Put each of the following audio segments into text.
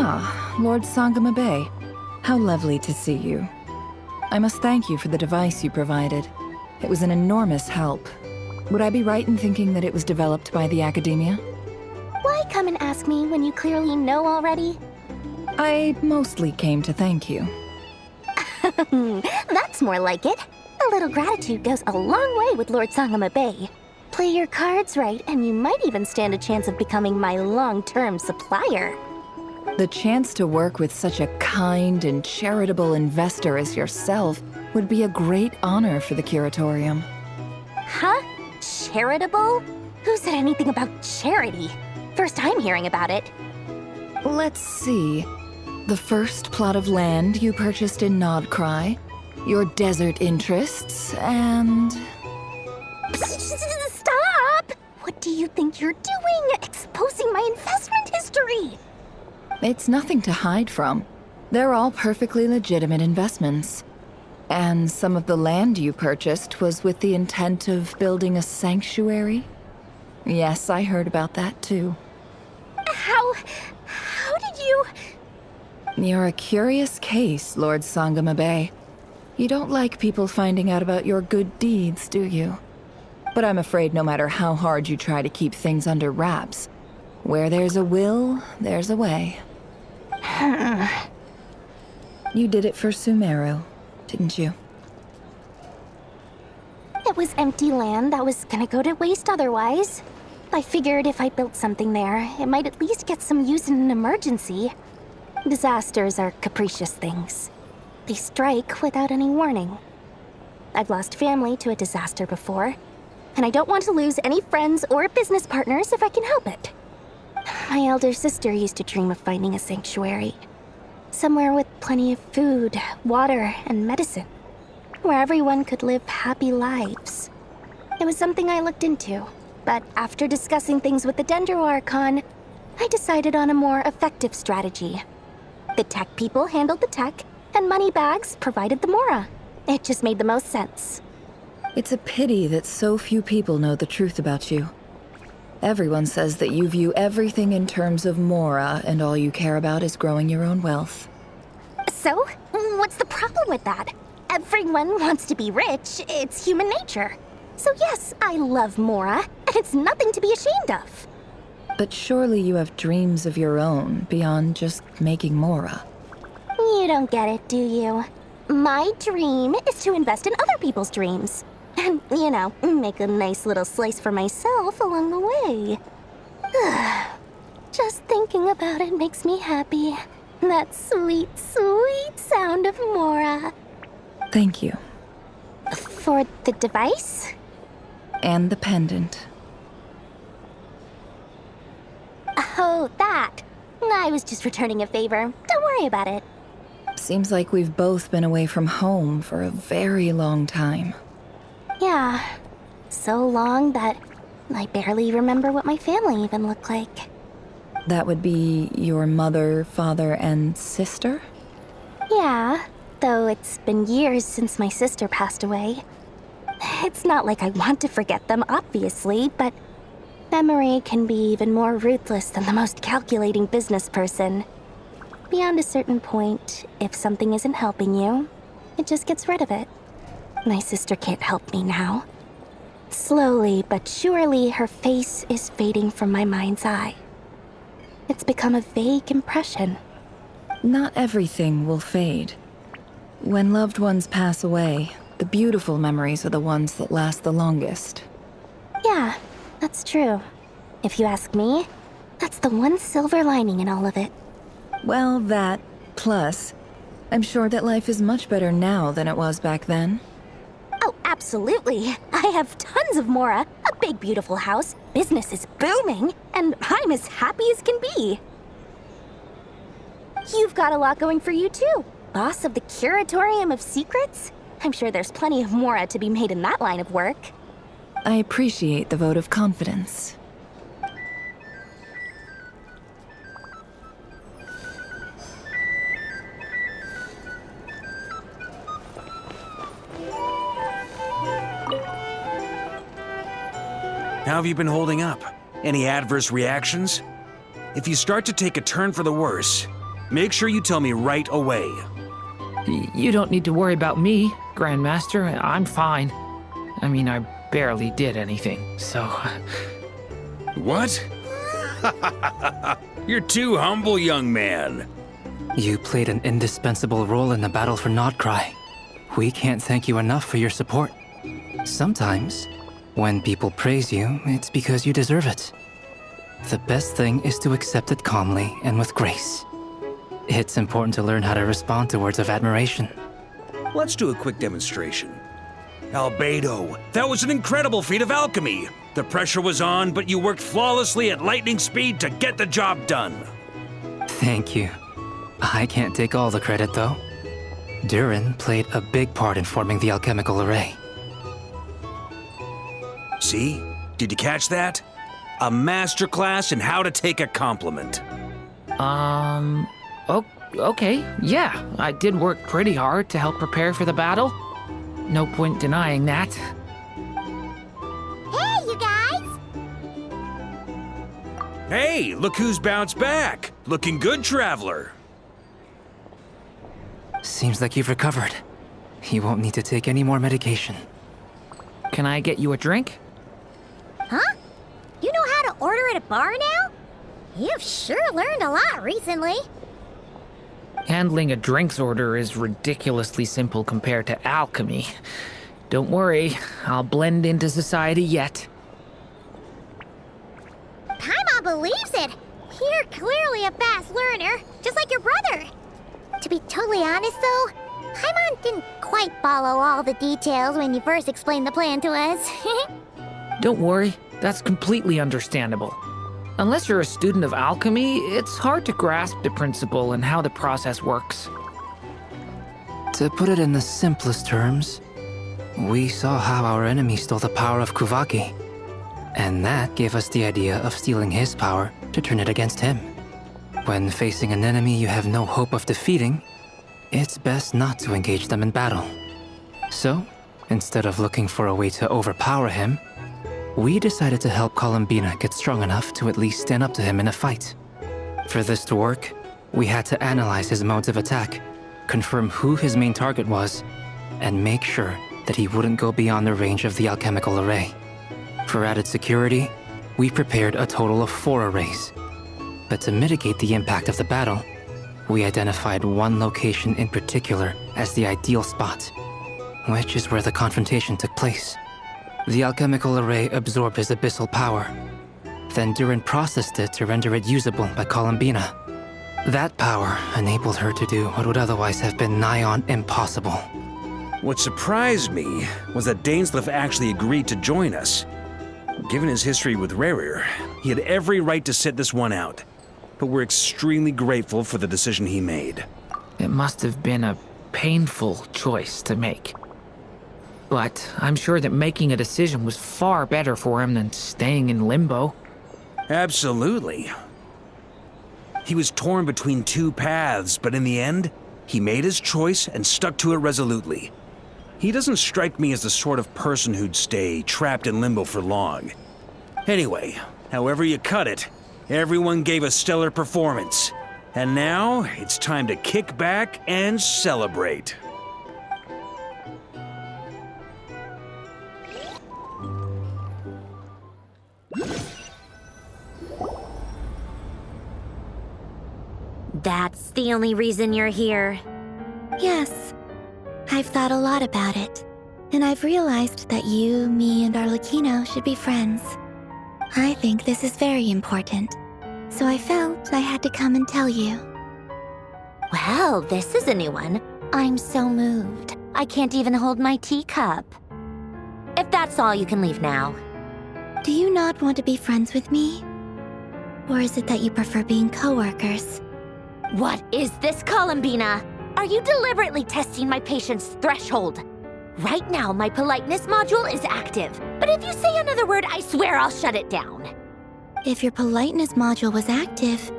Ah, Lord Sangama Bay. How lovely to see you. I must thank you for the device you provided. It was an enormous help. Would I be right in thinking that it was developed by the Academia? Why come and ask me when you clearly know already? I mostly came to thank you. That's more like it. A little gratitude goes a long way with Lord Sangama Bay. Play your cards right, and you might even stand a chance of becoming my long-term supplier. The chance to work with such a kind and charitable investor as yourself would be a great honor for the Curatorium. Huh? Charitable? Who said anything about charity? First time hearing about it. Let's see. The first plot of land you purchased in Nodcry, your desert interests, and... Stop! What do you think you're doing? Exposing my investment history! It's nothing to hide from. They're all perfectly legitimate investments. And some of the land you purchased was with the intent of building a sanctuary? Yes, I heard about that too. How did you... You're a curious case, Lord Sangama Bay. You don't like people finding out about your good deeds, do you? But I'm afraid no matter how hard you try to keep things under wraps, where there's a will, there's a way. You did it for Sumeru, didn't you? It was empty land that was gonna go to waste otherwise. I figured if I built something there, it might at least get some use in an emergency. Disasters are capricious things. They strike without any warning. I've lost family to a disaster before, and I don't want to lose any friends or business partners if I can help it. My elder sister used to dream of finding a sanctuary. Somewhere with plenty of food, water, and medicine. Where everyone could live happy lives. It was something I looked into, but after discussing things with the Dendro Archon, I decided on a more effective strategy. The tech people handled the tech, and Moneybags provided the Mora. It just made the most sense. It's a pity that so few people know the truth about you. Everyone says that you view everything in terms of Mora, and all you care about is growing your own wealth. So, what's the problem with that? Everyone wants to be rich. It's human nature. So yes, I love Mora, and it's nothing to be ashamed of. But surely you have dreams of your own beyond just making Mora. You don't get it, do you? My dream is to invest in other people's dreams. And, you know, make a nice little slice for myself along the way. Just thinking about it makes me happy. That sweet, sweet sound of Mora. Thank you. For the device? And the pendant. Oh, that. I was just returning a favor. Don't worry about it. Seems like we've both been away from home for a very long time. Yeah. So long that I barely remember what my family even looked like. That would be your mother, father, and sister? Yeah, though it's been years since my sister passed away. It's not like I want to forget them, obviously, but memory can be even more ruthless than the most calculating business person. Beyond a certain point, if something isn't helping you, it just gets rid of it. My sister can't help me now. Slowly but surely, her face is fading from my mind's eye. It's become a vague impression. Not everything will fade. When loved ones pass away, the beautiful memories are the ones that last the longest. Yeah, that's true. If you ask me, that's the one silver lining in all of it. Well, that, plus, I'm sure that life is much better now than it was back then. Oh, absolutely. I have tons of Mora, a big beautiful house, business is booming, and I'm as happy as can be. You've got a lot going for you too. Boss of the Curatorium of Secrets? I'm sure there's plenty of Mora to be made in that line of work. I appreciate the vote of confidence. How have you been holding up? Any adverse reactions? If you start to take a turn for the worse, Make sure you tell me right away. You don't need to worry about me, Grandmaster. I'm fine. I mean, I barely did anything, so... What? You're too humble, young man. You played an indispensable role in the battle for Nodcry. We can't thank you enough for your support. Sometimes, when people praise you, it's because you deserve it. The best thing is to accept it calmly and with grace. It's important to learn how to respond to words of admiration. Let's do a quick demonstration. Albedo, that was an incredible feat of alchemy. The pressure was on, but you worked flawlessly at lightning speed to get the job done. Thank you. I can't take all the credit, though. Durin played a big part in forming the alchemical array. See? Did you catch that? A masterclass in how to take a compliment. Okay, yeah. I did work pretty hard to help prepare for the battle. No point denying that. Hey, you guys! Hey, look who's bounced back. Looking good, traveler. Seems like you've recovered. You won't need to take any more medication. Can I get you a drink? Huh? You know how to order at a bar now? You've sure learned a lot recently. Handling a drinks order is ridiculously simple compared to alchemy. Don't worry, I'll blend into society yet. Paimon believes it. You're clearly a fast learner, just like your brother. To be totally honest, though, Paimon didn't quite follow all the details when you first explained the plan to us. Don't worry, that's completely understandable. Unless you're a student of alchemy, it's hard to grasp the principle and how the process works. To put it in the simplest terms, we saw how our enemy stole the power of Kuvaki. And that gave us the idea of stealing his power to turn it against him. When facing an enemy you have no hope of defeating, it's best not to engage them in battle. So, instead of looking for a way to overpower him, we decided to help Columbina get strong enough to at least stand up to him in a fight. For this to work, we had to analyze his modes of attack, confirm who his main target was, and make sure that he wouldn't go beyond the range of the alchemical array. For added security, we prepared a total of 4 arrays. But to mitigate the impact of the battle, we identified one location in particular as the ideal spot, which is where the confrontation took place. The alchemical array absorbed his abyssal power. Then Durin processed it to render it usable by Columbina. That power enabled her to do what would otherwise have been nigh on impossible. What surprised me was that Dainsleif actually agreed to join us. Given his history with Rerir, he had every right to sit this one out. But we're extremely grateful for the decision he made. It must have been a painful choice to make. But I'm sure that making a decision was far better for him than staying in limbo. Absolutely. He was torn between 2 paths, but in the end, he made his choice and stuck to it resolutely. He doesn't strike me as the sort of person who'd stay trapped in limbo for long. Anyway, however you cut it, everyone gave a stellar performance. And now, it's time to kick back and celebrate. That's the only reason you're here. Yes. I've thought a lot about it. And I've realized that you, me, and Arlecchino should be friends. I think this is very important. So I felt I had to come and tell you. Well, this is a new one. I'm so moved. I can't even hold my teacup. If that's all, you can leave now. Do you not want to be friends with me? Or is it that you prefer being co-workers? What is this, Columbina? Are you deliberately testing my patience threshold? Right now, my politeness module is active. But if you say another word, I swear I'll shut it down. If your politeness module was active,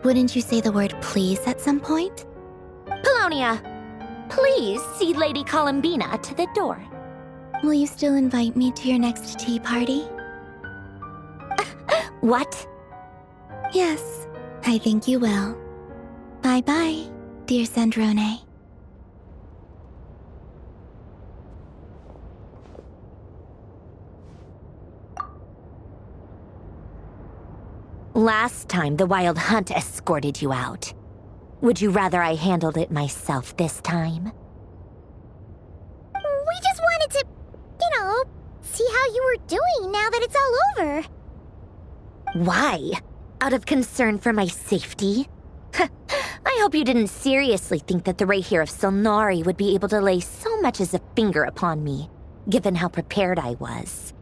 wouldn't you say the word please at some point? Polonia, please see Lady Columbina to the door. Will you still invite me to your next tea party? What? Yes, I think you will. Bye-bye, dear Sandrone. Last time, the Wild Hunt escorted you out. Would you rather I handled it myself this time? We just wanted to, see how you were doing now that it's all over. Why? Out of concern for my safety? I hope you didn't seriously think that the Rayhir of Solnari would be able to lay so much as a finger upon me, given how prepared I was.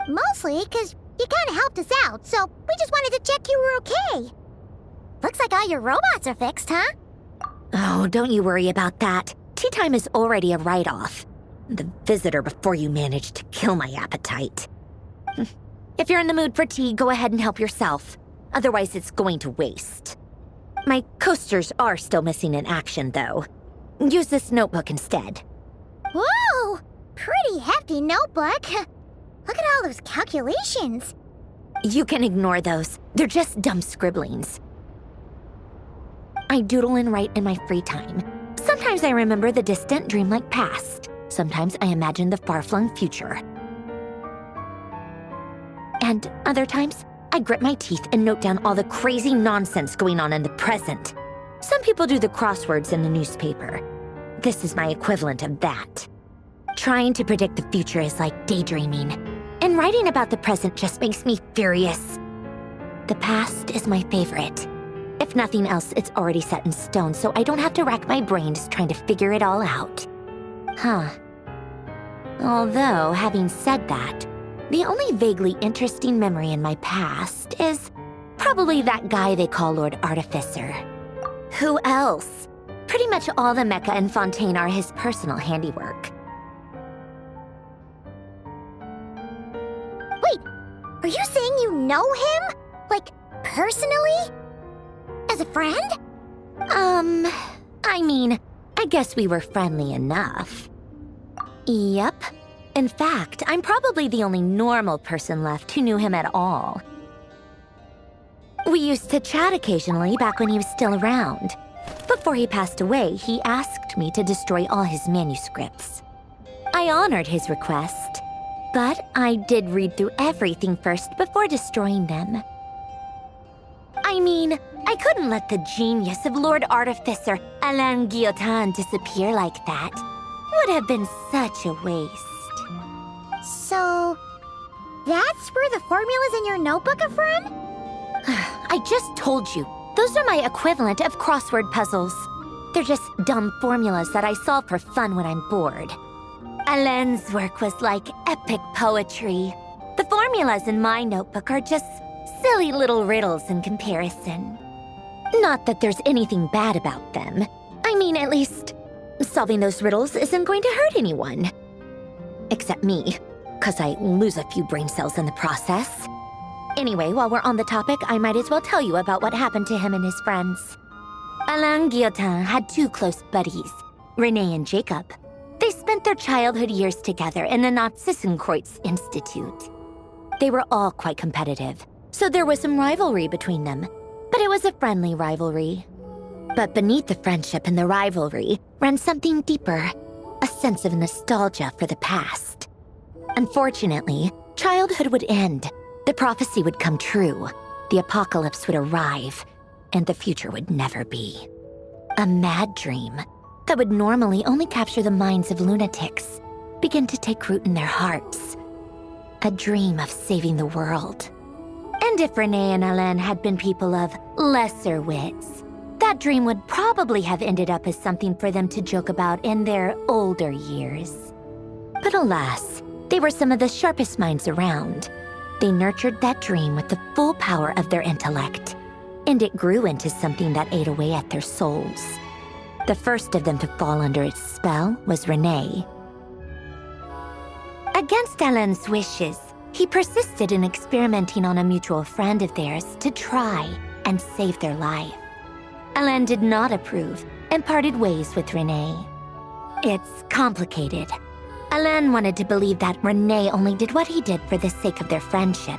Mostly because you kind of helped us out, so we just wanted to check you were okay. Looks like all your robots are fixed, huh? Oh, don't you worry about that. Tea time is already a write-off. The visitor before you managed to kill my appetite. If you're in the mood for tea, go ahead and help yourself. Otherwise, it's going to waste. My coasters are still missing in action, though. Use this notebook instead. Whoa! Pretty hefty notebook. Look at all those calculations. You can ignore those. They're just dumb scribblings. I doodle and write in my free time. Sometimes I remember the distant dreamlike past. Sometimes I imagine the far-flung future. And other times, I grit my teeth and note down all the crazy nonsense going on in the present. Some people do the crosswords in the newspaper. This is my equivalent of that. Trying to predict the future is like daydreaming, and writing about the present just makes me furious. The past is my favorite. If nothing else, it's already set in stone, so I don't have to rack my brains trying to figure it all out. Huh. Although, having said that, the only vaguely interesting memory in my past is probably that guy they call Lord Artificer. Who else? Pretty much all the mecha and Fontaine are his personal handiwork. Wait, are you saying you know him? Like, personally? As a friend? I mean, I guess we were friendly enough. Yep. In fact, I'm probably the only normal person left who knew him at all. We used to chat occasionally back when he was still around. Before he passed away, he asked me to destroy all his manuscripts. I honored his request, but I did read through everything first before destroying them. I mean, I couldn't let the genius of Lord Artificer Alain Guillotin disappear like that. Would have been such a waste. So, that's where the formulas in your notebook are from? I just told you. Those are my equivalent of crossword puzzles. They're just dumb formulas that I solve for fun when I'm bored. Alain's work was like epic poetry. The formulas in my notebook are just silly little riddles in comparison. Not that there's anything bad about them. I mean, at least, solving those riddles isn't going to hurt anyone. Except me, 'cause I lose a few brain cells in the process. Anyway, while we're on the topic, I might as well tell you about what happened to him and his friends. Alain Guillotin had two close buddies, Renee and Jacob. They spent their childhood years together in the Narzissenkreuz Institute. They were all quite competitive, so there was some rivalry between them, but it was a friendly rivalry. But beneath the friendship and the rivalry ran something deeper, a sense of nostalgia for the past. Unfortunately, childhood would end, the prophecy would come true, the apocalypse would arrive, and the future would never be. A mad dream that would normally only capture the minds of lunatics began to take root in their hearts. A dream of saving the world. And if Renee and Alain had been people of lesser wits, that dream would probably have ended up as something for them to joke about in their older years. But alas, they were some of the sharpest minds around. They nurtured that dream with the full power of their intellect, and it grew into something that ate away at their souls. The first of them to fall under its spell was Renee. Against Alain's wishes, he persisted in experimenting on a mutual friend of theirs to try and save their life. Alain did not approve and parted ways with Renee. It's complicated. Alain wanted to believe that Renee only did what he did for the sake of their friendship.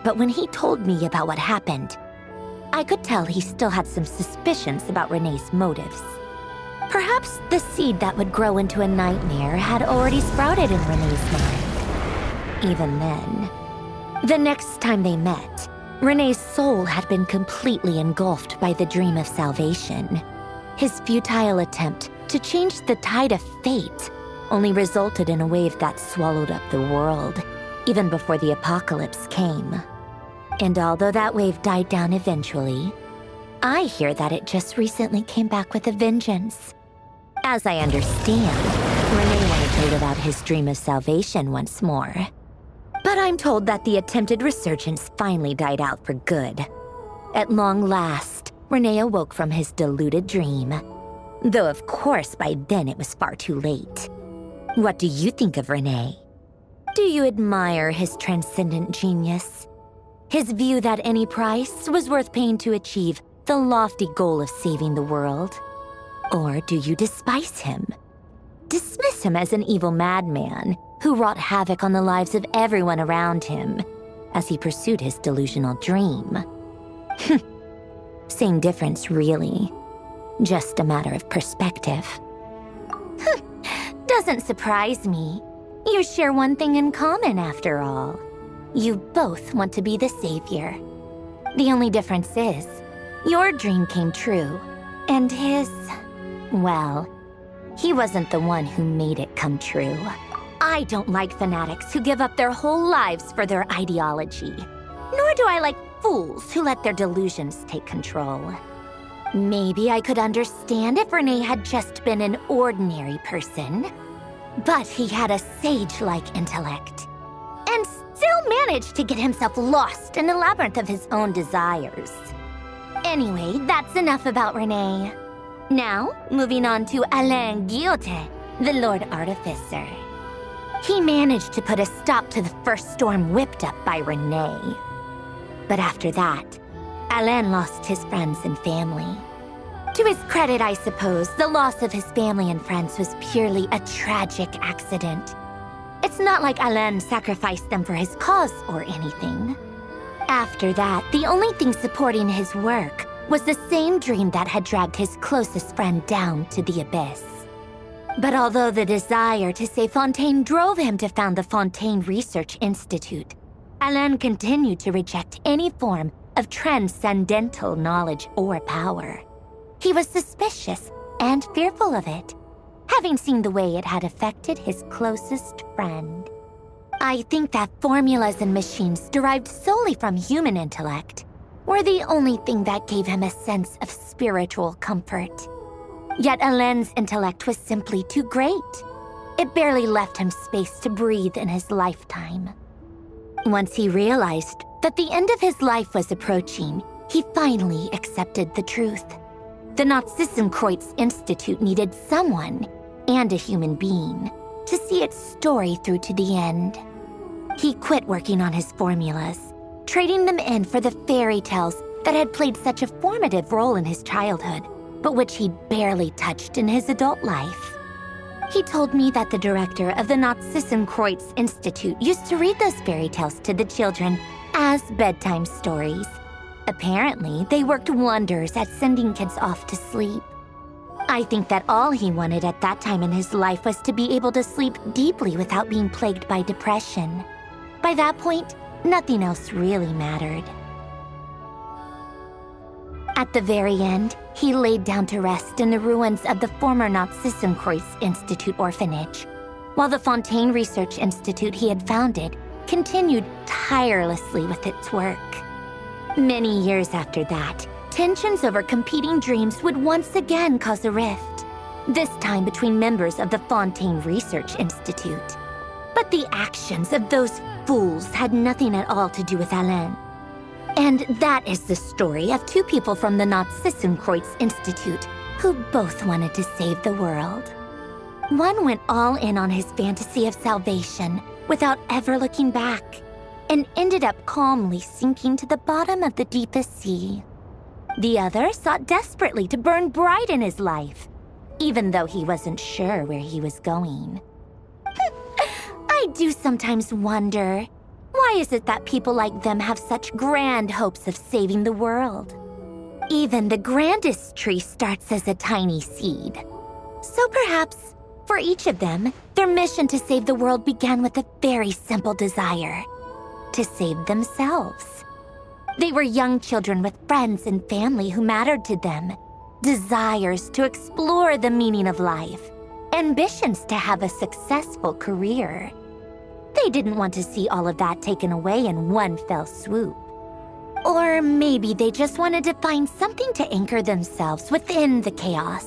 But when he told me about what happened, I could tell he still had some suspicions about Renee's motives. Perhaps the seed that would grow into a nightmare had already sprouted in Renee's mind. Even then, the next time they met, Renee's soul had been completely engulfed by the dream of salvation. His futile attempt to change the tide of fate only resulted in a wave that swallowed up the world, even before the apocalypse came. And although that wave died down eventually, I hear that it just recently came back with a vengeance. As I understand, Renee wanted to live out his dream of salvation once more. But I'm told that the attempted resurgence finally died out for good. At long last, Renee awoke from his deluded dream. Though of course by then it was far too late. What do you think of Renee? Do you admire his transcendent genius? His view that any price was worth paying to achieve the lofty goal of saving the world? Or do you despise him? Dismiss him as an evil madman who wrought havoc on the lives of everyone around him as he pursued his delusional dream. Same difference, really. Just a matter of perspective. Doesn't surprise me. You share one thing in common, after all. You both want to be the savior. The only difference is, your dream came true, and his, well, he wasn't the one who made it come true. I don't like fanatics who give up their whole lives for their ideology. Nor do I like fools who let their delusions take control. Maybe I could understand if Renee had just been an ordinary person. But he had a sage-like intellect, and still managed to get himself lost in a labyrinth of his own desires. Anyway, that's enough about Renee. Now, moving on to Alain Guillotin, the Lord Artificer. He managed to put a stop to the first storm whipped up by Renee. But after that, Alain lost his friends and family. To his credit, I suppose, the loss of his family and friends was purely a tragic accident. It's not like Alain sacrificed them for his cause or anything. After that, the only thing supporting his work was the same dream that had dragged his closest friend down to the abyss. But although the desire to save Fontaine drove him to found the Fontaine Research Institute, Alain continued to reject any form of transcendental knowledge or power. He was suspicious and fearful of it, having seen the way it had affected his closest friend. I think that formulas and machines derived solely from human intellect were the only thing that gave him a sense of spiritual comfort. Yet Alain's intellect was simply too great. It barely left him space to breathe in his lifetime. Once he realized that the end of his life was approaching, he finally accepted the truth. The Nazissenkreuz Institute needed someone, and a human being, to see its story through to the end. He quit working on his formulas, trading them in for the fairy tales that had played such a formative role in his childhood, but which he'd barely touched in his adult life. He told me that the director of the Nazissenkreuz Institute used to read those fairy tales to the children as bedtime stories. Apparently, they worked wonders at sending kids off to sleep. I think that all he wanted at that time in his life was to be able to sleep deeply without being plagued by depression. By that point, nothing else really mattered. At the very end, he laid down to rest in the ruins of the former Nazissenkreuz Institute orphanage, while the Fontaine Research Institute he had founded continued tirelessly with its work. Many years after that, tensions over competing dreams would once again cause a rift, this time between members of the Fontaine Research Institute. But the actions of those fools had nothing at all to do with Alain. And that is the story of two people from the Nazissenkreuz Institute who both wanted to save the world. One went all in on his fantasy of salvation without ever looking back, and ended up calmly sinking to the bottom of the deepest sea. The other sought desperately to burn bright in his life, even though he wasn't sure where he was going. I do sometimes wonder, why is it that people like them have such grand hopes of saving the world? Even the grandest tree starts as a tiny seed. So perhaps, for each of them, their mission to save the world began with a very simple desire: to save themselves. They were young children with friends and family who mattered to them, desires to explore the meaning of life, ambitions to have a successful career. They didn't want to see all of that taken away in one fell swoop. Or maybe they just wanted to find something to anchor themselves within the chaos,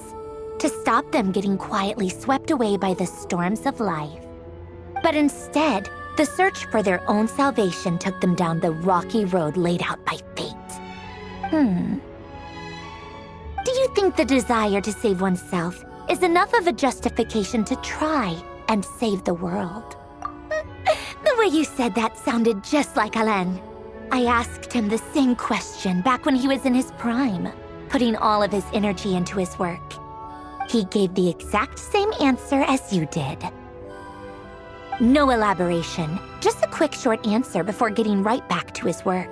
to stop them getting quietly swept away by the storms of life. But instead, the search for their own salvation took them down the rocky road laid out by fate. Do you think the desire to save oneself is enough of a justification to try and save the world? The way you said that sounded just like Alain. I asked him the same question back when he was in his prime, putting all of his energy into his work. He gave the exact same answer as you did. No elaboration, just a quick short answer before getting right back to his work.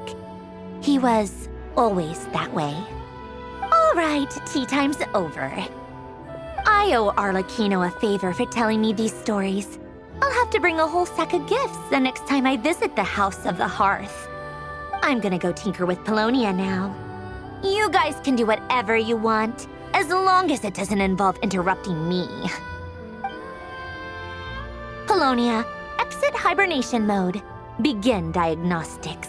He was always that way. All right, tea time's over. I owe Arlecchino a favor for telling me these stories. I'll have to bring a whole sack of gifts the next time I visit the House of the Hearth. I'm gonna go tinker with Polonia now. You guys can do whatever you want, as long as it doesn't involve interrupting me. Polonia, exit hibernation mode. Begin diagnostics.